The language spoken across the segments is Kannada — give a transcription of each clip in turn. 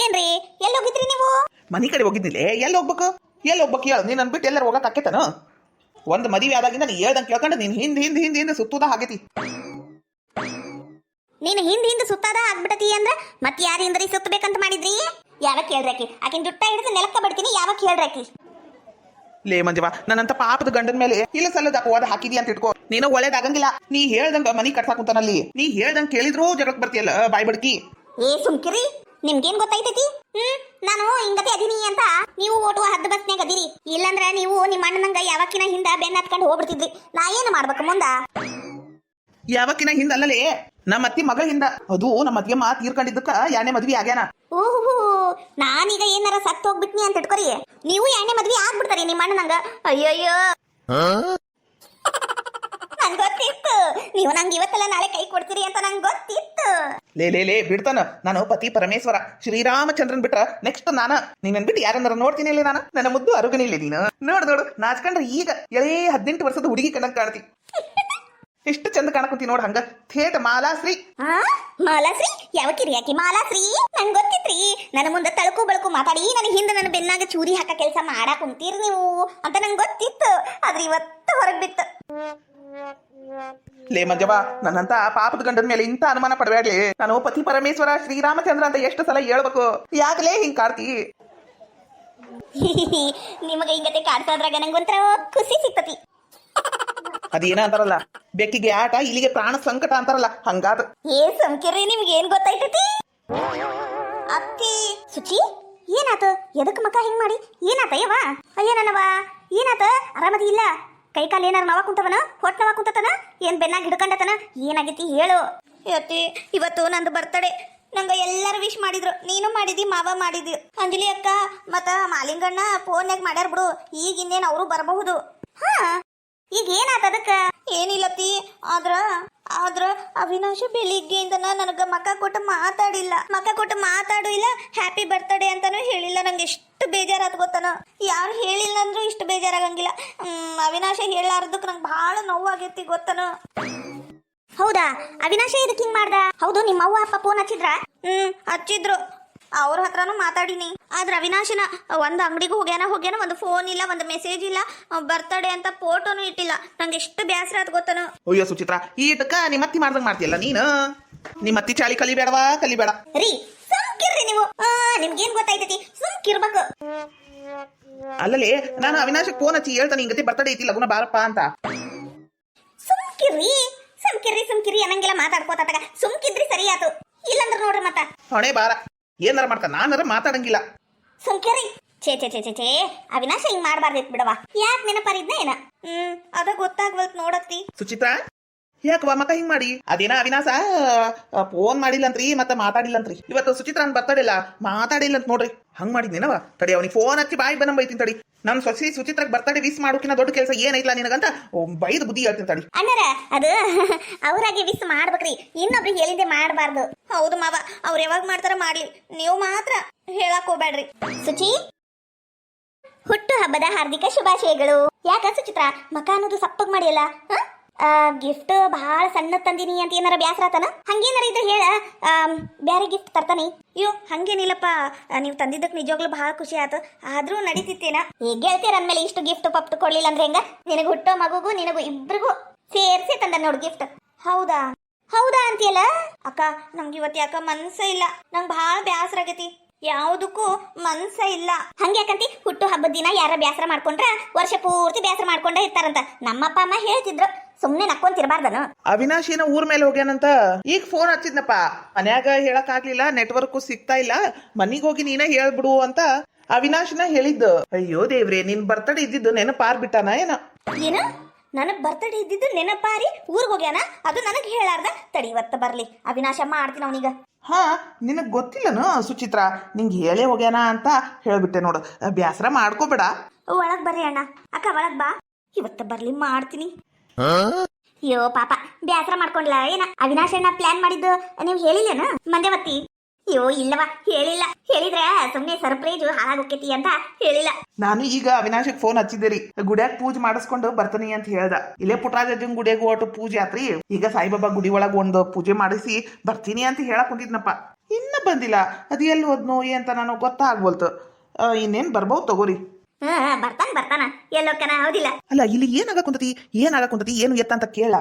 ಏನ್ರಿ ಎಲ್ಲಿ ಹೋಗಿದ್ರಿ ನೀವು? ಮನಿ ಕಡೆ ಹೋಗಿದ್ನಿಲ್ಲ. ಎಲ್ಲಿ ಹೋಗ್ಬೇಕು ಹೇಳು. ನೀನು ಅನ್ಬಿಟ್ಟು ಎಲ್ಲರೂ ಹೋಗಕ್ ಆಕೇತನ? ಒಂದು ಮದುವೆ ಆದಾಗಿಂದ ನೀ ಹೇಳ್ದಂಗೆ ಕೇಳ್ಕೊಂಡು ನೀನು ಹಿಂದೆ ಸುತ್ತುದ ಆಗೈತಿ. ನೀನು ಹಿಂದೆ ಸುತ್ತಾದ ಆಗ್ಬಿಡತಿ ಅಂದ್ರ ಮತ್ ಯಾರಿಂದ್ರಿ ಸುತ್ತಬೇಕಂತ ಮಾಡಿದ್ರಿ? ಯಾವಾಗ ಹೇಳ್ರಾಕಿ ಆಕಿನ ಜುಟ್ಟ ಹಿಡಿದು ನೆಲಕ್ಕ ಬಿಡ್ತೀನಿ. ಯಾವಾಗ ಹೇಳ್ರಾಕಿ? ಲೇ ಮಂಜವ್ವ, ನನ್ನಂತ ಪಾಪದ ಗಂಡನ ಮೇಲೆ ಇಲ್ಲ ಸಲ್ಲದ ಹೋದ ಹಾಕಿದಿ ಅಂತ ಇಟ್ಕೋ. ನೀನು ಒಳ್ಳೇದಾಗಂಗಿಲ್ಲ. ನೀ ಹೇಳ್ದಂಗ ಮನಿ ಕಟ್ಸಾಕುಂತಾನಲ್ಲಿ. ನೀ ಹೇಳ್ದಂಗ ಕೇಳಿದ್ರೂ ಜಗಳಕ್ಕೆ ಬರ್ತೀಯಲ್ಲ ಬಾಯ್ ಬಡ್ಕಿ. ಏ ಸುಮ್ಕಿರಿ, ನಿಮ್ಗೇನ್ ಗೊತ್ತೈತೈತಿ? ನಾನು ಹಿಂಗತಿ ಅದೀನಿ ಅಂತ ನೀವು ಓಟುವ ಹದ್ದು ಬಸ್ನ್ಯಾಗ ಅದೀರಿ. ಇಲ್ಲಂದ್ರ ನೀವು ನಿಮ್ಮ ಅಣ್ಣನಂಗ ಯಾವಕ್ಕಿನ ಹಿಂದ ಬೆನ್ನ ಹತ್ಕೊಂಡು ಹೋಗ್ಬಿಡ್ತಿದ್ರಿ. ನಾ ಏನು ಮಾಡ್ಬೇಕು ಮುಂದ? ಯಾವಕ್ಕಿನ ಹಿಂದ ಅಲ್ಲಲೇ, ನಮ್ಮ ಅತ್ತಿ ಮಗಳ ಹಿಂದ. ಅದು ನಮ್ಮ ಅತ್ತಿಗೆಮ್ಮ ತೀರ್ಕೊಂಡಿದ್ದಕ್ಕ ಯಾನೇ ಮದ್ವಿ ಆಗ್ಯಾನ. ಓಹೋ, ನಾನೀಗ ಏನಾರ ಸತ್ತು ಹೋಗ್ಬಿಟ್ನಿ ಅಂತ ಇಟ್ಕೊರಿ. ನೀವು ಯಾಣೆ ಮದ್ವಿ ಆಗ್ಬಿಡ್ತಾರಿ ನಿಮ್ಮ ಅಣ್ಣನಂಗ. ಅಯ್ಯಯ್ಯೋ, ನಂಗೆ ಗೊತ್ತಿತ್ತು ನೀವು ನಂಗೆ ಇವತ್ತೆಲ್ಲ ನಾಳೆ ಕೈ ಕೊಡ್ತೀರಿ ಅಂತ ನಂಗೆ ಗೊತ್ತಿತ್ತು. ಲೇ ಬಿಡ್ತಾನ. ನಾನು ಪತಿ ಪರಮೇಶ್ವರ ಶ್ರೀರಾಮಚಂದ್ರನ್ ಬಿಟ್ರ ನೆಕ್ಸ್ಟ್ ನಾನ. ನೀನ್ ಬಿಟ್ಟು ಯಾರನ್ನಾರ ನೋಡ್ತೀನಿ ಇಲ್ಲಿ ನಾನು. ನನ್ನ ಮುದ್ದು ಅರುಗನಿಲ್ಲ ನೀನು. ನೋಡು ನಾಚ್ಕೊಂಡ್ರೆ ಈಗ ಎಳೇ 18 ವರ್ಷದ ಹುಡುಗಿ ಕಣ್ಣಂಗ್ ಕಾಣ್ತಿ. ಎಷ್ಟು ಚಂದ ಕಾಣಕುಂತಿ ನೋಡ್ ಹಂಗ. ಥೇಟ್ ಮಾಲಾಶ್ರೀ. ಮಾಲಾಶ್ರೀ ಯಾವಕಿರಿ ಯಾಕಿ ಮಾಲಾಶ್ರೀ? ನಂಗೆ ಗೊತ್ತಿತ್ರಿ ನನ್ನ ಮುಂದೆ ತಳಕು ಬಳಕು ಮಾತಾಡಿ ನನ್ನ ಹಿಂದೆ ನನ್ನ ಬೆನ್ನಾಗ ಚೂರಿ ಹಾಕ ಕೆಲಸ ಮಾಡಾಕ್ ಕುಂತೀರಿ ನೀವು ಅಂತ ನಂಗೆ ಗೊತ್ತಿತ್ತು. ಆದ್ರೆ ಇವತ್ತು ಹೊರಗ್ ಬಿತ್ತು. ಲೇ ಮಂಜವ್ವ, ನನ್ನಂತ ಪಾಪದ ಗಂಡನ ಮೇಲೆ ಇಂತ ಅನುಮಾನ ಪಡಬೇಡ್ಲಿ. ನಾನು ಪತಿ ಪರಮೇಶ್ವರ ಶ್ರೀರಾಮಚಂದ್ರ ಅಂತ ಎಷ್ಟು ಸಲ ಹೇಳ್ಬೇಕು? ಯಾಕಲೇ ಹಿಂಗ್ ಕಾಡ್ತಿ? ನಿಮಗೆ ಹಿಂಗತೆ ಕಾಡ್ಸೋದ್ರಾಗ ನಂಗೊಂಥರ ಖುಷಿ ಸಿಕ್ತತಿ. ಅದೇನ ಅಂತಾರಲ್ಲ, ಬೆಕ್ಕಿಗೆ ಆಟ ಇಲ್ಲಿಗೆ ಪ್ರಾಣ ಸಂಕಟ ಅಂತಾರಲ್ಲ, ಹಂಗಾದ. ಏ ಸಂಕಿರಿ, ನಿಮ್ಗೆ ಏನ್ ಗೊತ್ತಾಯ್ತತಿ? ಅತ್ತಿ ಸುಚಿ, ಏನಾತ? ಎದಕ್ ಮಕ್ಕ ಹಿಂಗ್ ಮಾಡಿ? ಏನಾತ ಯವ್ವ? ಅಯ್ಯ ನನ್ನವ, ಏನಾತ? ಆರಾಮದಿ ಇಲ್ಲ? ಕೈ ಕಾಲು ಏನಾರ ನವ ಕುಂತವನ? ಹೊಟ್ಟೆ ನವ ಕುಂತತನ? ಏನ್ ಬೆನ್ನಾಗ ಹಿಡ್ಕೊಂಡತನ? ಏನಾಗೈತಿ ಹೇಳು. ಅತ್ತಿ, ಇವತ್ತು ನಂದು ಬರ್ತಡೆ. ನಂಗ ಎಲ್ಲರೂ ವಿಶ್ ಮಾಡಿದ್ರು. ನೀನು ಮಾಡಿದಿ, ಮಾವ ಮಾಡಿದಿ, ಅಂಜಲಿ ಅಕ್ಕ ಮತ್ತ ಮಾಲಿಂಗಣ್ಣ ಫೋನ್ಯಾಗ ಮಾಡ್ಯಾರ ಬಿಡು. ಈಗ ಇನ್ನೇನು ಅವರು ಬರಬಹುದು. ಹಾ, ಈಗ ಏನಾತ ಅದಕ್ಕ? ಏನಿಲ್ಲತಿ, ಆದ್ರ ಅವಿನಾಶ ಬೆಳಿಗ್ಗೆಯಿಂದ ನನಗ ಮಕ್ಕ ಕೊಟ್ಟು ಮಾತಾಡು ಇಲ್ಲ, ಹ್ಯಾಪಿ ಬರ್ತ್ಡೇ ಅಂತಾನು ಹೇಳಿಲ್ಲ. ನಂಗೆ ಎಷ್ಟು ಬೇಜಾರಾತ್ ಗೊತ್ತನ. ಯಾರು ಹೇಳಿಲ್ಲ ಅಂದ್ರೂ ಇಷ್ಟು ಬೇಜಾರಾಗಂಗಿಲ್ಲ. ಅವಿನಾಶ ಹೇಳಾರ್ದಕ್ ನಂಗೆ ಬಹಳ ನೋವಾಗೈತಿ ಗೊತ್ತನ. ಹೌದಾ, ಅವಿನಾಶ ಇದಕ್ಕೆ ಹಿಂಗ್ ಮಾಡ್ದ? ಹೌದು, ನಿಮ್ಮ ಅವ್ವ ಅಪ್ಪ ಫೋನ್ ಹಚ್ಚಿದ್ರ? ಹಚ್ಚಿದ್ರು. ಅವ್ರ ಹತ್ರನೂ ಮಾತಾಡಿನಿ. ಆದ್ರೆ ಅವಿನಾಶನ ಒಂದು ಅಂಗಡಿಗೂ ಹೋಗ್ಯಾನ, ಒಂದು ಫೋನ್ ಇಲ್ಲ, ಒಂದು ಮೆಸೇಜ್ ಇಲ್ಲ, ಬರ್ತಡೇ ಅಂತ ಫೋಟೋನು ಇಟ್ಟಿಲ್ಲ. ನಂಗೆ ಎಷ್ಟು ಬೇಸರ ಆತ್ ಗೊತ್ತನು. ಅಯ್ಯೋ ಸುಚಿತ್ರ, ಈ ಇಟಕ್ಕ ನಿಮ್ಮತ್ತಿ ಮಾಡ್ದಂಗ್ ಮಾಡ್ತೀಯಲ್ಲ ನೀನು. ನಿಮ್ಮತ್ತಿ ಚಾಳಿ ಕಲಿಬೇಡ ರೀ. ಸುಮ್ಕಿರ್ರಿ ನೀವು. ನಿಮ್ಗೇನ್ ಗೊತ್ತಾಯ್ತತಿ? ಸುಮ್ಕಿರ್ಬೇಕು. ಅಲ್ಲಲೇ, ನಾನು ಅವಿನಾಶಕ್ಕೆ ಫೋನ್ ಹಚ್ಚಿ ಹೇಳ್ತಾನೆ ಹಿಂಗತಿ ಬರ್ತಡೇ ಐತಿ ಲಗುನ ಬಾರಪ್ಪ ಅಂತ. ಸುಮ್ಕಿರ್ರಿ ಅನ್ನಂಗೆಲ್ಲ ಮಾತಾಡ್ಕೋತಾಗ ಸುಮ್ಕಿದ್ರಿ ಸರಿ ಆತು. ಇಲ್ಲಂದ್ರ ನೋಡ್ರಿ ಮತ್ತ ಹೊಣೆ ಬಾರ ಏನಾರ ಮಾಡ್ತಾ. ನಾನಾರ ಮಾತಾಡಂಗಿಲ್ಲ. ಸುಮ್ಕಿರ್ರಿ. ಛೇ ಅವಿನಾಶ ಹಿಂಗ್ ಮಾಡ್ಬಾರ್ದಿತ್ ಬಿಡವಾ. ಯಾಕೆ ನೆನಪಾರಿದ್ನ ಏನ? ಅದ ಗೊತ್ತಾಗ್ವಲ್ತ್ ನೋಡತ್ತಿ. ಸುಚಿತ್ರಾ, ಯಾಕವಾ ಮಕ್ಕ ಹಿಂಗ್ ಮಾಡಿ? ಅದೇನ ಅವಿನಾಶ ಫೋನ್ ಮಾಡಿಲ್ಲಂತ್ರಿ, ಮತ್ತೆ ಮಾತಾಡಿಲ್ಲಂತ್ರಿ. ಇವತ್ತು ಸುಚಿತ್ರಾನ್ ಬರ್ತಡಿಲ್ಲ, ಮಾತಾಡಿಲ್ಲ ಅಂತ ನೋಡ್ರಿ. ಹಂಗ್ ಮಾಡಿದ್ನೇನವ? ತಡಿ, ಅವನಿಗೆ ಫೋನ್ ಹಚ್ಚಿ ಬಾಯಿ ಬಂದಂಗ್ ಬೈತೀನಿ ತಡಿ. ನನ್ ಸೊಸಿ ಸುಚಿತ್ರಾಗ್ ಬರ್ತಡೆ ವಿಸ್ ಮಾಡೋಕಿನ ದೊಡ್ಡ ಕೆಲಸ ಏನೈತ್ಲ ನಿನಗಂತ ಬೈದ್ ಬುದ್ಧಿ ಹೇಳ್ತೀನಿ ತಡಿ. ಅಣ್ಣರ, ಅದು ಅವ್ರಾಗೆ ವಿಸ್ ಮಾಡ್ಬೇಕ್ರಿ, ಇನ್ನೊಬ್ರಿಗೆ ಹೇಳಿದ್ದೆ ಮಾಡ್ಬಾರ್ದು. ಹೌದು ಮಾವ, ಅವ್ರು ಯಾವಾಗ ಮಾಡ್ತಾರ ಮಾಡ್ಲಿ, ನೀವು ಮಾತ್ರ ಹೇಳಕ್ ಹೋಗ್ಬೇಡ್ರಿ. ಸುಚಿ, ಹುಟ್ಟು ಹಬ್ಬದ ಹಾರ್ದಿಕ ಶುಭಾಶಯಗಳು. ಯಾಕ ಸುಚಿತ್ರಾ ಮಕ ಅನ್ನೋದು ಸಪ್ಪಗ್ ಮಾಡಿಯಲ್ಲ? ಗಿಫ್ಟ್ ಬಹಳ ಸಣ್ಣ ತಂದಿನಿ ಅಂತ ಏನಾರ ಬ್ಯಾಸರಾತನ? ಹಂಗೇನಾರ ಇದ್ರೆ ಹೇಳ, ಬ್ಯಾರೆ ಗಿಫ್ಟ್ ತರ್ತಾನಿ. ಅಯ್ಯೋ ಹಂಗೇನಿಲ್ಲಪ್ಪ, ನೀವು ತಂದಿದ್ದಕ್ಕೆ ನಿಜವಾಗ್ಲೂ ಬಹಳ ಖುಷಿ ಆಯ್ತು. ಆದ್ರೂ ನಡೀತಿತ್ತೇನ? ಈಗ ಗೆಳತಿಯರ ಅಂದ್ಮೇಲೆ ಇಷ್ಟು ಗಿಫ್ಟ್ ಪಪ್ಟ್ ಕೊಡ್ಲಿಲ್ಲ ಅಂದ್ರೆ ಹೆಂಗ? ನಿನಗೆ ಹುಟ್ಟೋ ಮಗುಗೂ ನಿನಗೂ ಇಬ್ರಿಗೂ ಸೇರ್ಸಿ ತಂದ ನೋಡು ಗಿಫ್ಟ್. ಹೌದಾ ಅಂತೀಯಲ್ಲ ಅಕ್ಕ, ನಂಗೆ ಇವತ್ತು ಯಾಕ ಮನ್ಸ ಇಲ್ಲ. ನಂಗೆ ಬಹಳ ಬ್ಯಾಸರ ಆಗೈತಿ, ಯಾವುದಕ್ಕೂ ಮನ್ಸ ಇಲ್ಲ. ಹಂಗ್ಯಾಕಂತಿ? ಹುಟ್ಟು ಹಬ್ಬದ ದಿನ ಯಾರ ಬ್ಯಾಸರ ಮಾಡ್ಕೊಂಡ್ರ ವರ್ಷ ಪೂರ್ತಿ ಬ್ಯಾಸರ ಮಾಡ್ಕೊಂಡ ಇರ್ತಾರಂತ ನಮ್ಮಪ್ಪ ಅಮ್ಮ ಹೇಳ್ತಿದ್ರು. ಸುಮ್ನೆ ನಕ್ಕೊಂತಿರ್ಬಾರ್ದನು. ಅವಿನಾಶ್ ಏನ ಊರ್ ಮೇಲೆ ಹೋಗ್ಯಾನಂತ ಈಗ ಫೋನ್ ಹಚ್ಚಿದ್ನಪ್ಪ. ಮನ್ಯಾಗ ಹೇಳಕ್ ಆಗ್ಲಿಲ್ಲ, ನೆಟ್ವರ್ಕ್ ಸಿಗ್ತಾ ಇಲ್ಲ, ಮನಿಗ್ ಹೋಗಿ ನೀನ ಹೇಳ್ಬಿಡು ಅಂತ ಅವಿನಾಶ್ನ ಹೇಳಿದ್ದು. ಅಯ್ಯೋ ದೇವ್ರೆ, ನಿನ್ ಬರ್ತಡೇ ಇದ್ದಿದ್ದು ನೆನಪಾರ್ ಬಿಟ್ಟಾನ ಏನ? ನನಗ್ ಬರ್ತಡೇ ಇದ್ದಿದ್ದು ನೆನಪಾರಿ ಊರ್ಗ್ ಹೋಗ್ಯಾನ? ಅದು ನನಗ್ ಹೇಳಾರ್ದ? ತಡಿ, ಇವತ್ತ ಬರ್ಲಿ, ಅವಿನಾಶ ಮಾಡ್ತೀನಿ ಅವನಿಗ. ಹಾ, ನಿನಗ್ ಗೊತ್ತಿಲ್ಲನು ಸುಚಿತ್ರ? ನಿಂಗೆ ಹೇಳೇ ಹೋಗ್ಯಾನ ಅಂತ ಹೇಳ್ಬಿಟ್ಟೆ ನೋಡು. ಬ್ಯಾಸರ ಮಾಡ್ಕೋಬೇಡ. ಒಳಗ್ ಬರ್ರಿ ಅಣ್ಣ. ಅಕ್ಕ ಒಳಗ್ ಬಾ, ಇವತ್ತ ಬರ್ಲಿ ಮಾಡ್ತೀನಿ. ಅಯ್ಯೋ ಪಾಪ, ಬ್ಯಾಸರ ಮಾಡ್ಕೊಂಡ್ಲ ಏನ? ಅವಿನಾಶ್ ಅಣ್ಣ ಪ್ಲಾನ್ ಮಾಡಿದ್ದು ನೀವು ಹೇಳಿಲ್ಲೇನ ಮಂದೇವತ್ತಿ? ಅಯ್ಯೋ ಇಲ್ಲವಾ, ಹೇಳಿಲ್ಲ. ಹೇಳಿದ್ರೆ ಸುಮ್ನೆ ಸರ್ಪ್ರೈಜ್ ಹಾಳಾಗೋಕೈತಿ ಅಂತ ಹೇಳಿಲ್ಲ. ನಾನು ಈಗ ಅವಿನಾಶಕ್ ಫೋನ್ ಹಚ್ಚಿದ್ದೇರಿ. ಗುಡಿಯಾಗ ಪೂಜೆ ಮಾಡಿಸ್ಕೊಂಡು ಬರ್ತಾನಿ ಅಂತ ಹೇಳ್ದ. ಇಲ್ಲೇ ಪುಟ್ಟರಾಜನ್ ಗುಡಿಯಾಗ ಒಟ್ಟು ಪೂಜೆ ಆತ್ರಿ. ಈಗ ಸಾಯಿಬಾಬಾ ಗುಡಿ ಒಳಗ ಒಂದು ಪೂಜೆ ಮಾಡಿಸಿ ಬರ್ತೀನಿ ಅಂತ ಹೇಳಕ್ ಕುಂತಿದ್ನಪ್ಪ. ಇನ್ನ ಬಂದಿಲ್ಲ ಅದು ಎಲ್ಲಿ ಹೋದ್ನೋ ಅಂತ ನನಗೆ ಗೊತ್ತಾಗ್ಬೋಲ್ತು ಇನ್ನೇನು ಬರ್ಬೋದು ತಗೋರಿ. ಬರ್ತಾನ ಎಲ್ಲೋಕ್ಕನ ಹೌದಿಲ್ಲ. ಅಲ್ಲ ಇಲ್ಲಿ ಏನಾಗಕ್ಕುಂತತಿ ಏನು ಎತ್ತ ಅಂತ ಕೇಳ.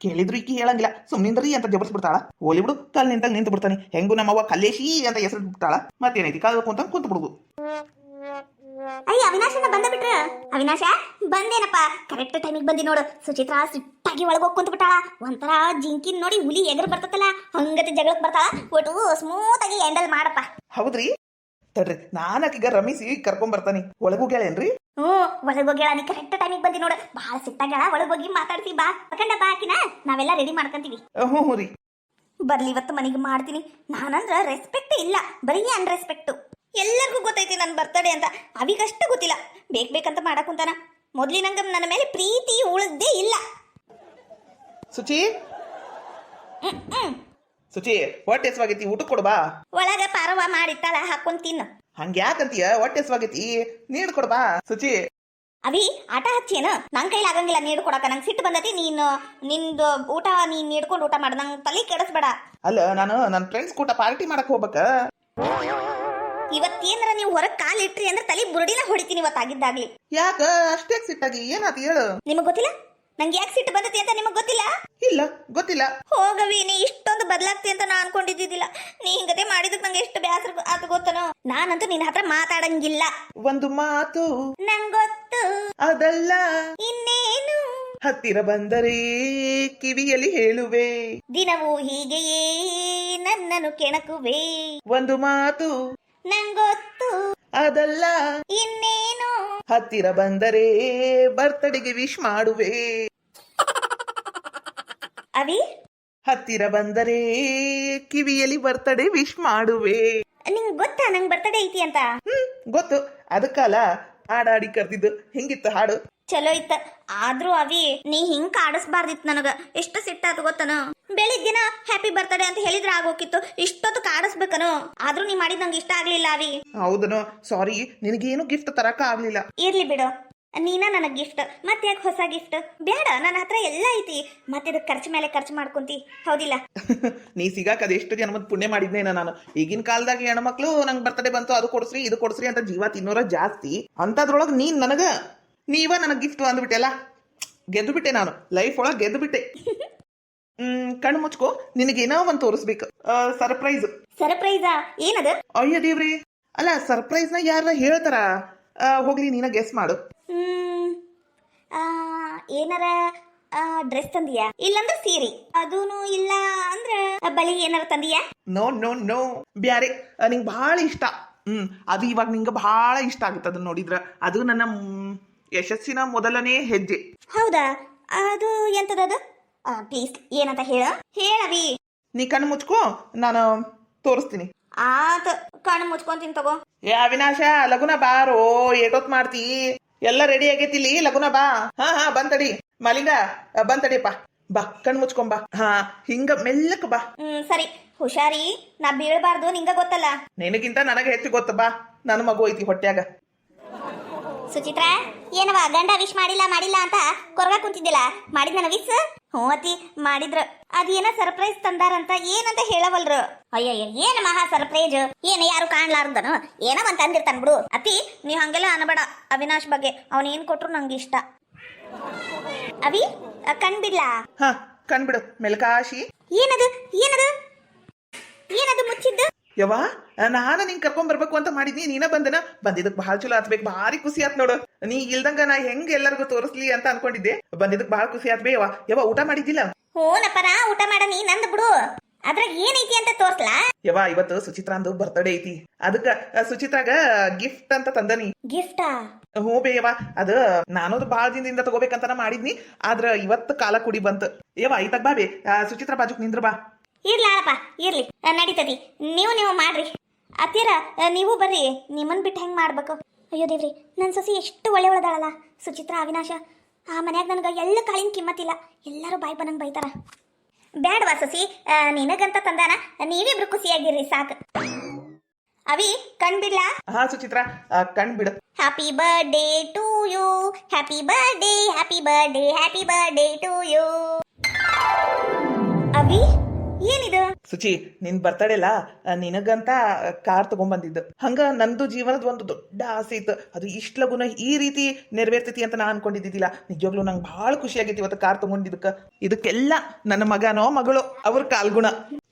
ಕೇಳಿದ್ರು ಈಕಿ ಹೇಳಂಗಿಲ್ಲ, ಸುಮ್ಮನಿಂದ್ರಿ ಅಂತ ಜಬರ್ಸ್ಬಿಡ್ತಾಳ. ಹೋಲಿ ಬಿಡು, ಕಲ್ ನಿಂತು ಬಿಡ್ತಾನೆ. ಹೆಂಗು ನಮ್ಮವ್ವ ಕಲ್ಲೇಶಿ ಅಂತ ಹೆಸರು ಬಿಡ್ತಾಳ. ಮತ್ತೇನೈತಿ ಕಾಲ ಕುಂತ ಕುಂತು ಬಿಡುದು. ಅಯ್ಯ ಅವಿನಾಶನ ಬಂದ ಬಿಟ್ರ. ಅವಿನಾಶ ಬಂದೇನಪ್ಪ, ಕರೆಕ್ಟ್ ಟೈಮಿಗೆ ಬಂದಿ ನೋಡು. ಸುಚಿತ್ರಾ ಸಿಟ್ಟಾಗಿ ಒಳಗೋಗಿ ಕುಂತು ಬಿಟ್ಟಾಳ. ಒಂಥರ ಜಿಂಕಿನ್ ನೋಡಿ ಹುಲಿ ಎಗರ್ ಬರ್ತತಲ್ಲ ಹಂಗತಿ ಜಗಳಕ್ಕೆ ಬರ್ತಾಳ. ಒಟ್ಟು ಸ್ಮೂತ್ ಆಗಿ ಹ್ಯಾಂಡಲ್ ಮಾಡಪ್ಪ. ಹೌದ್ರಿ, ತಡ್ರಿ ನಾನಕೀಗ ರಮಿಸಿ ಕರ್ಕೊಂಡ್ ಬರ್ತಾನಿ. ಒಳಗೋಗ್ಯಾಳೇನ್ರಿ? ಒಳಗೋಗ್ಯಾಳ. ನೀ ಕರೆಕ್ಟ್ ಟೈಮಿಗೆ ಬಂದಿ ನೋಡು. ಬಹಳ ಸಿಟ್ಟಾಗ್ಯಾಳ. ಒಳಗೋಗಿ ಮಾತಾಡ್ಸಿ ಬಾ. ಕರ್ಕೊಂಡ ಬಾ ಹಾಕಿನ, ನಾವೆಲ್ಲ ರೆಡಿ ಮಾಡ್ಕೊಂತೀವಿ. ಹ್ಞೂ ರೀ, ಬರ್ಲಿ ಇವತ್ತು ಮನೆಗೆ ಮಾಡ್ತೀನಿ. ನಾನಂದ್ರ ರೆಸ್ಪೆಕ್ಟ್ ಇಲ್ಲ, ಬರೀ ಅನ್ರೆಸ್ಪೆಕ್ಟು. ಎಲ್ಲರಿಗೂ ಗೊತ್ತೈತಿ ನನ್ನ ಬರ್ತಡೇ ಅಂತ, ಅವಿಗಷ್ಟು ಗೊತ್ತಿಲ್ಲ. ಬೇಕಂತ ಮಾಡಕ್ ಕುಂತಾನ. ಮೊದ್ಲಿನಂಗ ನನ್ನ ಮೇಲೆ ಪ್ರೀತಿ ಉಳಿದೇ ಇಲ್ಲ. ಸುಚಿ ಸುಚಿ ಹೊಟ್ಟೆ ಹೆಸವಾಗೈತಿ, ಊಟ ಕೊಡ್ಬಾ. ಒಳಗ ಪಾರವ ಮಾಡಿಟ್ಟಾಳ, ಹಾಕೊಂಡ್ ತಿನ್ನು. ಹಂಗ್ಯಾಕಂತೀಯ? ಹೊಟ್ಟೆ ಹೆಸವಾಗೈತಿ, ನೀಡ್ ಕೊಡ್ಬಾ. ಸುಚಿ ಅವಿ ಆಟ ಹಚ್ಚೇನು? ನನ್ ಕೈಲಿ ಆಗಂಗಿಲ್ಲ ನೀಡು ಕೊಡಕ. ನಂಗೆ ಸಿಟ್ಟು ಬಂದತಿ. ನಿಂದು ಊಟ ನೀನ್ ನೀಡ್ಕೊಂಡು ಊಟ ಮಾಡ. ನಂಗೆ ತಲೆ ಕೆಡಿಸ್ಬೇಡ. ಅಲ್ಲ, ನಾನು ನನ್ನ ಫ್ರೆಂಡ್ಸ್ ಕೂಟ ಪಾರ್ಟಿ ಮಾಡಕ್ ಹೋಗ್ಬೇಕ. ಇವತ್ತೇನಾರ ನೀವು ಹೊರಗ್ ಕಾಲ್ ಇಟ್ರಿ ಅಂದ್ರೆ ತಲೆ ಬುರುಡಿನ ಹೊಡಿತೀನಿ ಇವತ್ತಾಗಿದ್ದಾಗ್ಲಿ. ಯಾಕ ಅಷ್ಟೇ ಸಿಟ್ಟಾಗಿ ಏನಾತ ಹೇಳು? ನಿಮಗ್ ಗೊತ್ತಿಲ್ಲ ನಂಗೆ ಯಾಕೆ ಸಿಟ್ಟು ಬಂದತಿ ಅಂತ? ನಿಮಗ್ ಗೊತ್ತಿಲ್ಲ? ಇಲ್ಲ, ಗೊತ್ತಿಲ್ಲ. ಹೋಗವಿ, ನೀ ಇಷ್ಟೊಂದು ಬದಲಾಗ್ತಿ ಅಂತ ನಾ ಅನ್ಕೊಂಡಿದ್ದಿದ್ದಿಲ್ಲ. ನೀ ಹಿಂಗದೆ ಮಾಡಿದಕ್ ನಂಗೆ ಎಷ್ಟು ಬೇಸರ ಆತ ಗೊತ್ತನೋ. ನಾನಂತೂ ನಿನ್ನ ಹತ್ರ ಮಾತಾಡಂಗಿಲ್ಲ. ಒಂದು ಮಾತು ನಂಗೊತ್ತು, ಅದಲ್ಲ ಇನ್ನೇನು ಹತ್ತಿರ ಬಂದರೆ ಕಿವಿಯಲ್ಲಿ ಹೇಳುವೆ. ದಿನವೂ ಹೀಗೆಯೇ ನನ್ನನ್ನು ಕೆಣಕುವೆ. ಒಂದು ಮಾತು ನಂಗೊತ್ತು, ಅದಲ್ಲ ಇನ್ನೇನು ಹತ್ತಿರ ಬಂದರೆ ಬರ್ತಡೆಗೆ ವಿಶ್ ಮಾಡುವೆ. ಅವಿ ಹತ್ತಿರ ಬಂದರೆ ಕಿವಿಯಲ್ಲಿ ಬರ್ತಡೆ ವಿಶ್ ಮಾಡುವೆ. ನಿಂಗ್ ಗೊತ್ತಾ ನಂಗ್ ಬರ್ತಡೇ ಐತಿ ಅಂತ? ಗೊತ್ತು, ಅದಕ್ಕಲ್ಲ ಹಾಡಾಡಿ ಕರ್ದಿದ್ದು. ಹೆಂಗಿತ್ತು ಹಾಡು? ಚಲೋ ಇತ್ತ. ಆದ್ರೂ ಅವಿ ನೀ ಹಿಂಗ್ ಕಾಡಿಸ್ಬಾರ್ದಿತ್ತು ನನಗ. ಎಷ್ಟು ಸಿಟ್ಟಾತು ಗೊತ್ತನ. ಬೆಳಿಗ್ಗೆನ ಹ್ಯಾಪಿ ಬರ್ತಡೇ ಅಂತ ಹೇಳಿದ್ರೆ ಆಗೋಕಿತ್ತು. ಇಷ್ಟೊತ್ತು ಕಾಡಿಸ್ಬೇಕನು. ಆದ್ರೂ ನೀ ಮಾಡಿದ್ ನಂಗೆ ಇಷ್ಟ ಆಗ್ಲಿಲ್ಲ ಅವಿ. ಹೌದನು, ಸಾರಿ. ನಿನಗೇನು ಗಿಫ್ಟ್ ತರಕ ಆಗ್ಲಿಲ್ಲ. ಇರ್ಲಿ ಬಿಡು, ನೀನ ನನಗ್ ಗಿಫ್ಟ್. ಮತ್ತೆ ಯಾಕೆ ಹೊಸ ಗಿಫ್ಟ್ ಬೇಡ? ನನ್ನ ಹತ್ರ ಎಲ್ಲ ಐತಿ. ಮತ್ತೆ ಇದು ಖರ್ಚು ಮೇಲೆ ಖರ್ಚು ಮಾಡ್ಕೊಂತಿ, ಹೌದಿಲ್ಲ? ನೀ ಸಿಗಾಕ ಅದೆಷ್ಟು ಜನ್ಮದ್ ಪುಣ್ಯ ಮಾಡಿದ್ನೇನ ನಾನು. ಈಗಿನ ಕಾಲದಾಗ ಹೆಣ್ಮಕ್ಳು ನಂಗೆ ಬರ್ತಡೇ ಬಂತು ಅದು ಕೊಡ್ಸ್ರಿ ಇದು ಕೊಡ್ಸ್ರಿ ಅಂತ ಜೀವ ತಿನ್ನೋರ ಜಾಸ್ತಿ. ಅಂತದ್ರೊಳಗೆ ನೀವ ನನಗೆ ಗಿಫ್ಟ್ ಅಂದ್ಬಿಟ್ಟೆಲ್ಲ. ಗೆದ್ದು ಬಿಟ್ಟೆ ನಾನು, ಲೈಫ್ ಒಳಗೆ ಗೆದ್ದು ಬಿಟ್ಟೆ. ಕಣ್ಣು ಮುಚ್ಕೋ, ನಿನಗೇನೋ ಒಂದು ತೋರಿಸ್ಬೇಕು. ಸರ್ಪ್ರೈಸ್. ಸರ್ಪ್ರೈಸಾ? ಏನದು? ಅಯ್ಯ ದೇವ್ರಿ, ಅಲ್ಲ ಸರ್ಪ್ರೈಸ್ ನ ಯಾರ ಹೇಳ್ತಾರ? ಹೋಗ್ಲಿ, ನೀನ ಗೆಸ್ ಮಾಡು. ಏನಾರ ಡ್ರೆಸ್ ತಂದಿಯಾ? ಇಲ್ಲಂದ್ರೆ ಸೀರೆ? ಅದೂನು ಇಲ್ಲ ಅಂದ್ರೆ ಬಳಿ ಏನಾರ ತಂದಿಯಾ? ನೋ ನೋ ನೋ, ಬ್ಯಾರೆ. ನಿಂಗೆ ಬಹಳ ಇಷ್ಟ. ಅದು ಇವಾಗ ನಿಂಗೆ ಬಹಳ ಇಷ್ಟ ಆಗುತ್ತೆ ಅದನ್ನ ನೋಡಿದ್ರ. ಅದು ನನ್ನ ಯಶಸ್ಸಿನ ಮೊದಲನೇ ಹೆಜ್ಜೆ. ಹೌದಾ? ಅದು ಎಂತದದು? ಪ್ಲೀಸ್ ಏನಂತ ಹೇಳವಿ. ನೀ ಕಣ್ಣು ಮುಚ್ಕೋ, ನಾನು ತೋರಿಸ್ತೀನಿ. ಆತ, ಕಣ್ಣು ಮುಚ್ಕೊಂತೀನಿ ತಗೋ. ಏ ಅವಿನಾಶ, ಲಗುನ ಬಾರೋ, ಏಟೊತ್ ಮಾಡ್ತಿ? ಎಲ್ಲ ರೆಡಿ ಆಗೈತಿಲಿ, ಲಗುನ ಬಾ. ಹಾ ಬಂತಡಿ. ಮಲಿಂಗ ಬಂತಡಿಯಪ್ಪ, ಬಾ ಕಣ್ಣು ಮುಚ್ಕೊಂಬಾ. ಹಿಂಗ ಮೆಲ್ಲಕ್ ಬಾ. ಸರಿ, ಹುಷಾರಿ. ನಾ ಬೀಳ್ಬಾರ್ದು, ನಿಂಗ ಗೊತ್ತಲ್ಲ. ನಿನಗಿಂತ ನನಗೆ ಹೆಚ್ಚು ಗೊತ್ತ. ಬಾ, ನನ್ನ ಮಗು ಐತಿ ಹೊಟ್ಯಾಗ. ಸುಚಿತ್ರಾ, ಏನವ ಗಂಡ ವಿಶ್ ಮಾಡಿಲ್ಲ ಅಂತ ಕೊರಗ ಕುಂತಿದ್ದಿಲ್ಲ? ಮಾಡಿದ್ನ ವಿಶ್? ಹ್ಞೂ ಅತಿ, ಮಾಡಿದ್ರು. ಅದೇನ ಸರ್ಪ್ರೈಸ್ ತಂದಾರಂತ, ಏನಂತ ಹೇಳವಲ್ರು. ಅಯ್ಯಯ್ಯ, ಏನ ಮಹಾ ಸರ್ಪ್ರೈಸ್? ಏನ ಯಾರು ಕಾಣ್ಲಾರ್ದನು? ಏನೋ ಒಂದ್ ತಂದಿರ್ತಾನ ಬಿಡು. ಅತಿ, ನೀವ್ ಹಂಗೆಲ್ಲ ಅನ್ಬೇಡ ಅವಿನಾಶ್ ಬಗ್ಗೆ. ಅವನ್ ಏನ್ ಕೊಟ್ರು ನಂಗೆ ಇಷ್ಟ. ಅವಿ ಕಣ್ಬಿಡ್ಲಾ? ಕಣ್ಬಿಡು ಮೆಲ್ಕಾಶಿ. ಏನದು ಮುಚ್ಚಿದ್ದು? ಯವ್ವ, ನಾನು ನಿಂಗೆ ಕರ್ಕೊಂಡ್ ಬರ್ಬೇಕು ಅಂತ ಮಾಡಿದ್ನಿ, ನೀನ ಬಂದಿದ್ದಕ್ ಬಹಳ ಚಲೋ ಆತ್ಬೇಕು. ಭಾರಿ ಖುಷಿ ಆತ್ ನೋಡು. ನೀ ಇಲ್ದಂಗ ನಾ ಹೆಂಗ್ ಎಲ್ಲರಿಗೂ ತೋರಿಸ್ಲಿ ಅಂತ ಅನ್ಕೊಂಡಿದ್ದೆ. ಬಂದಿದ್ದಕ್ ಬಹಳ ಖುಷಿ ಆತ್ ಬೇ. ಯವ್ವ ಊಟ ಮಾಡಿದ್ದಿಲ್ಲ? ಹೂನಪ್ಪ, ನಾ ಊಟ ಮಾಡನಿ, ನಂದ್ ಬಿಡು. ಅದ್ರಾಗ ಏನೈತಿ ಅಂತ ತೋರ್ಸ್ಲಾ? ಯವ್ವ, ಇವತ್ತು ಸುಚಿತ್ರಾಂದು ಬರ್ತಡೇ ಐತಿ. ಅದಕ್ಕ ಸುಚಿತ್ರಾಗ ಗಿಫ್ಟ್ ಅಂತ ತಂದನಿ. ಗಿಫ್ಟಾ? ಹ್ಞೂ ಬೇ ಯವ್ವ, ಅದು ನಾನದು ಭಾಳ ದಿನದಿಂದ ತಗೋಬೇಕಂತ ಮಾಡಿದ್ನಿ. ಆದ್ರ ಇವತ್ತು ಕಾಲ ಕುಡಿ ಬಂತು. ಯವ್ವ ಐತಕ್ ಬಾ ಬೇ, ಸುಚಿತ್ರಾ ಬಾಜುಕ್ ನಿಂದ್ರ ಬಾ. ಇರ್ಲಾಳಪ್ಪ, ಇರ್ಲಿ, ನಡೀತದಿ. ನೀವು ಮಾಡ್ರಿ. ಅತ್ತೀರ ನೀವು ಬರ್ರಿ. ನಿಮ್ಮನ್ ಬಿಟ್ಟು ಹೆಂಗ್ ಮಾಡ್ಬೇಕು? ಅಯ್ಯೋ ದೇವ್ರಿ, ನನ್ನ ಸೊಸಿ ಎಷ್ಟು ಒಳ್ಳೆಯವಳದಾಳಲ್ಲ ಸುಚಿತ್ರಾ, ಅವಿನಾಶ. ಆ ಮನ್ಯಾಗ ನನಗೆ ಎಳ್ಳು ಕಾಳಿನ ಕಿಮ್ಮತ್ತಿಲ್ಲ. ಎಲ್ಲರೂ ಬಾಯ್ ಬನಂಗ್ ಬೈತಾರ. ಬ್ಯಾಡವಾ ಸೊಸಿ, ನಿನಗಂತ ತಂದಾನ, ನೀವಿಬ್ರು ಖುಷಿಯಾಗಿರ್ರಿ ಸಾಕು. ಅವಿ ಕಣ್ಬಿಡ್ಲಾ? ಸುಚಿತ್ರಾ ಕಣ್ಬಿಡು. Happy birthday to you, happy birthday, happy birthday, happy birthday to you. Avi ಏನಿದು? ಸುಚಿ ನಿನ್ ಬರ್ತಡೆಲ್ಲ ನಿನಗಂತ ಕಾರ್ ತಗೊಂಬಂದಿದ್ದು ಹಂಗ ನಂದು ಜೀವನದ ಒಂದು ದೊಡ್ಡ ಆಸೆ ಇತ್ತು ಅದು ಇಷ್ಟ ಲಗುನ ಈ ರೀತಿ ನೆರವೇರ್ತೈತಿ ಅಂತ ನಾ ಅನ್ಕೊಂಡಿದ್ದಿಲ್ಲ ನಿಜವಾಗ್ಲೂ ನಂಗೆ ಭಾಳ ಖುಷಿ ಆಗೈತಿ ಇವತ್ತು ಕಾರ್ ತಗೊಂಡಿದ್ದಕ್ಕ ಇದಕ್ಕೆಲ್ಲ ನನ್ನ ಮಗನೋ ಮಗಳು ಅವ್ರ ಕಾಲ್ಗುಣ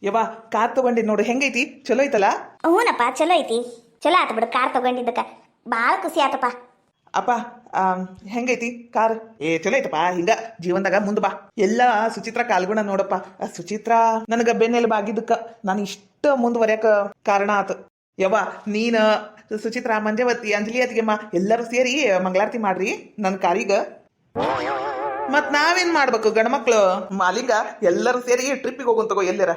ಯವ್ವ ಕಾರ್ ತಗೊಂಡಿದ್ ನೋಡು ಹೆಂಗೈತಿ ಚಲೋ ಐತಲ್ಲ ಹ್ಞೂನಪ್ಪ ಚಲೋ ಐತಿ ಚಲೋ ಆತ ಬಿಡು ಕಾರ್ ತಗೊಂಡಿದ್ದಕ್ಕ ಭಾಳ ಖುಷಿ ಆತಪ್ಪ ಅಪ್ಪ ಹೆಂಗೈತಿ ಕಾರ್ ಚಲೋ ಐತಪ್ಪ ಹಿಂಗ ಜೀವನದಾಗ ಮುಂದ್ ಬಾ ಎಲ್ಲ ಸುಚಿತ್ರ ಕಾಲ್ಗುಣ ನೋಡಪ್ಪ ಸುಚಿತ್ರ ನನಗ ಬೆನ್ನೆಲುಬು ಆಗಿದ್ದಕ್ಕ ನಾನು ಇಷ್ಟ ಮುಂದುವರ್ಯಾಕ ಕಾರಣ ಆತು ಯವ್ವ ನೀನ ಸುಚಿತ್ರ ಮಂಜವತಿ ಅಂಜಲಿ ಅತ್ತಿಗೆಮ್ಮ ಎಲ್ಲರೂ ಸೇರಿ ಮಂಗಳಾರತಿ ಮಾಡ್ರಿ ನನ್ನ ಕಾರಿಗ ಮತ್ ನಾವೇನ್ ಮಾಡ್ಬೇಕು ಗಂಡ್ಮಕ್ಳು ಮಾಲಿಂಗ ಎಲ್ಲರೂ ಸೇರಿ ಟ್ರಿಪ್ಪಿಗೆ ಹೋಗೋನ್ ತಗೋ ಎಲ್ಲರ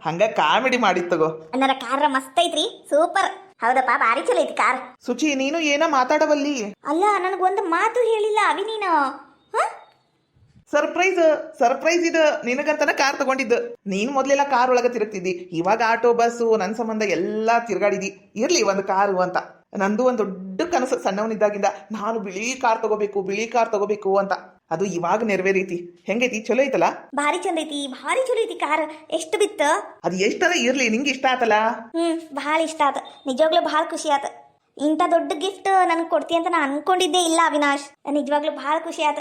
ಹಂಗ ಕಾಮಿಡಿ ಮಾಡಿತ್ ತಗೋ ನನ್ನ ಕಾರ್ ಮಸ್ತ್ ಐತ್ರಿ ಸೂಪರ್ ಹೌದಪ್ಪ ಭಾರಿ ಚಲೋ ಐತಿ ಕಾರ್ ಸುಚಿ ನೀನು ಏನ ಮಾತಾಡವಲ್ಲಿ ಅಲ್ಲ ನನಗೊಂದು ಮಾತು ಹೇಳಿಲ್ಲ ಅವಿ ನೀನು ಸರ್ಪ್ರೈಸ್ ಇದು ನಿನಗಂತನ ಕಾರ್ ತಗೊಂಡಿದ್ದು ನೀನ್ ಮೊದ್ಲೆಲ್ಲ ಕಾರ್ ಒಳಗ ತಿರುಗ್ತಿದ್ದಿ ಇವಾಗ ಆಟೋ ಬಸ್ಸು ನನ್ ಸಂಬಂಧ ಎಲ್ಲಾ ತಿರ್ಗಾಡಿದಿ ಇರ್ಲಿ ಒಂದು ಕಾರು ಅಂತ ನಂದು ಒಂದು ದೊಡ್ಡ ಕನಸು ಸಣ್ಣವನಿದ್ದಾಗಿಂದ ನಾನು ಬಿಳಿ ಕಾರ್ ತಗೋಬೇಕು ಅಂತ ಅದು ಇವಾಗ ನೆರವೇರೀತಿ ಹೆಂಗೈತಿ ಚಲೋ ಐತಲ್ಲ ಭಾರಿ ಚಂದ ಐತಿ ಭಾರಿ ಚಲೋ ಐತಿ ಕಾರ್ ಎಷ್ಟು ಬಿತ್ತ ಅದು ಎಷ್ಟರ ಇರ್ಲಿ ನಿಂಗೆ ಇಷ್ಟ ಆತಲ್ಲ ಭಾಳ ಇಷ್ಟ ಆತ ನಿಜವಾಗ್ಲೂ ಭಾಳ ಖುಷಿ ಆತ ಇಂಥ ದೊಡ್ಡ ಗಿಫ್ಟ್ ನನ್ಗೆ ಕೊಡ್ತಿ ಅಂತ ನಾನು ಅನ್ಕೊಂಡಿದ್ದೇ ಇಲ್ಲ ಅವಿನಾಶ್ ನಿಜವಾಗ್ಲೂ ಭಾಳ ಖುಷಿ ಆತ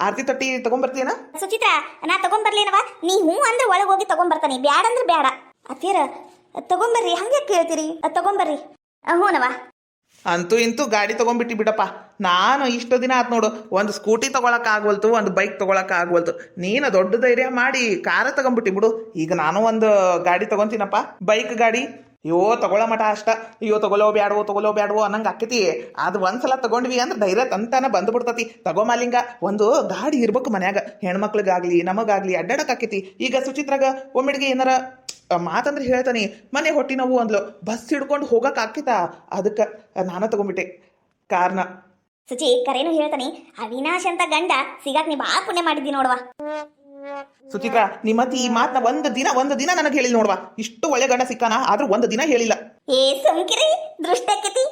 ಆರತಿ ತೊಟ್ಟಿ ತಗೊಂಡ್ಬರ್ತೀನ ಸುಚಿತ್ರ ನಾ ತಗೊಂಬರ್ಲೇನವ ನೀ ಹ್ಞೂ ಅಂದ್ರೆ ಒಳಗೆ ಹೋಗಿ ತಗೊಂಬರ್ತಾನೆ ಬ್ಯಾಡ ಅಂದ್ರೆ ಬ್ಯಾಡ ಅತ್ತೀರ ತಗೊಂಬರ್ರಿ ಹಂಗೆ ಕೇಳ್ತೀರಿ ತಗೊಂಬರ್ರಿ ಹ್ಞೂನವ ಅಂತೂ ಇಂತೂ ಗಾಡಿ ತಗೊಂಡ್ಬಿಟ್ಟಿ ಬಿಡಪ್ಪ ನಾನು ಇಷ್ಟು ದಿನ ಆತ್ ನೋಡು ಒಂದು ಸ್ಕೂಟಿ ತಗೊಳಕ್ ಆಗ್ವಲ್ತು ಒಂದು ಬೈಕ್ ತಗೊಳಕ್ ಆಗ್ವಲ್ತು ನೀನು ದೊಡ್ಡ ಧೈರ್ಯ ಮಾಡಿ ಕಾರ ತಗೊಂಡ್ಬಿಟ್ಟಿ ಬಿಡು ಈಗ ನಾನು ಒಂದು ಗಾಡಿ ತಗೊಂತೀನಪ್ಪ ಬೈಕ್ ಗಾಡಿ ಅಯ್ಯೋ ತಗೊಳ್ಳೋ ಮಟ ಅಷ್ಟ ಅಯ್ಯೋ ತಗೊಳ್ಳೋ ಬ್ಯಾಡವೋ ಅನ್ನಂಗೆ ಆಕೈತಿ ಅದು ಒಂದ್ಸಲ ತಗೊಂಡ್ವಿ ಅಂದ್ರೆ ಧೈರ್ಯ ತಂತಾನ ಬಂದ್ಬಿಡ್ತತಿ ತಗೋ ಮಾಲಿಂಗ ಒಂದು ಗಾಡಿ ಇರ್ಬೇಕು ಮನ್ಯಾಗ ಹೆಣ್ಮಕ್ಳಿಗಾಗ್ಲಿ ನಮಗಾಗ್ಲಿ ಅಡ್ಡಾಡಕ್ ಆಕೈತಿ ಈಗ ಸುಚಿತ್ರಾಗ ಒಮ್ಮೆಡಿಗೆ ಏನಾರ ಮಾತಂದ್ರೆ ಹೇಳ್ತಾನೆ ಮನೆ ಹೊಟ್ಟಿ ನೋವು ಅಂದ್ಲು ಬಸ್ ಹಿಡ್ಕೊಂಡು ಹೋಗಕ್ ಆಕಿತ ಅದಕ್ಕೆ ನಾನ ತಗೊಂಡ್ಬಿಟ್ಟೆ ಕಾರ್ನ ಸುಚಿ ಕರೇನು ಹೇಳ್ತಾನೆ ಅವಿನಾಶ್ ಅಂತ ಗಂಡ ಸಿಗಾಕ್ ನೀ ಭಾಳ ಪುಣ್ಯ ಮಾಡಿದ್ದಿ ನೋಡುವ ಸುಚಿತ್ರಾ ನಿಮ್ಮತ್ತಿ ಈ ಮಾತನ್ನ ಒಂದು ದಿನ ನನಗೆ ಹೇಳಿಲ್ಲ ನೋಡ್ವಾ ಇಷ್ಟು ಒಳ್ಳೆ ಗಂಡ ಸಿಕ್ಕಾನ ಆದ್ರೂ ಒಂದು ದಿನ ಹೇಳಿಲ್ಲ ಏ ಸುಮ್ಕಿರಿ ದೃಷ್ಟಿ ಆಕೈತಿ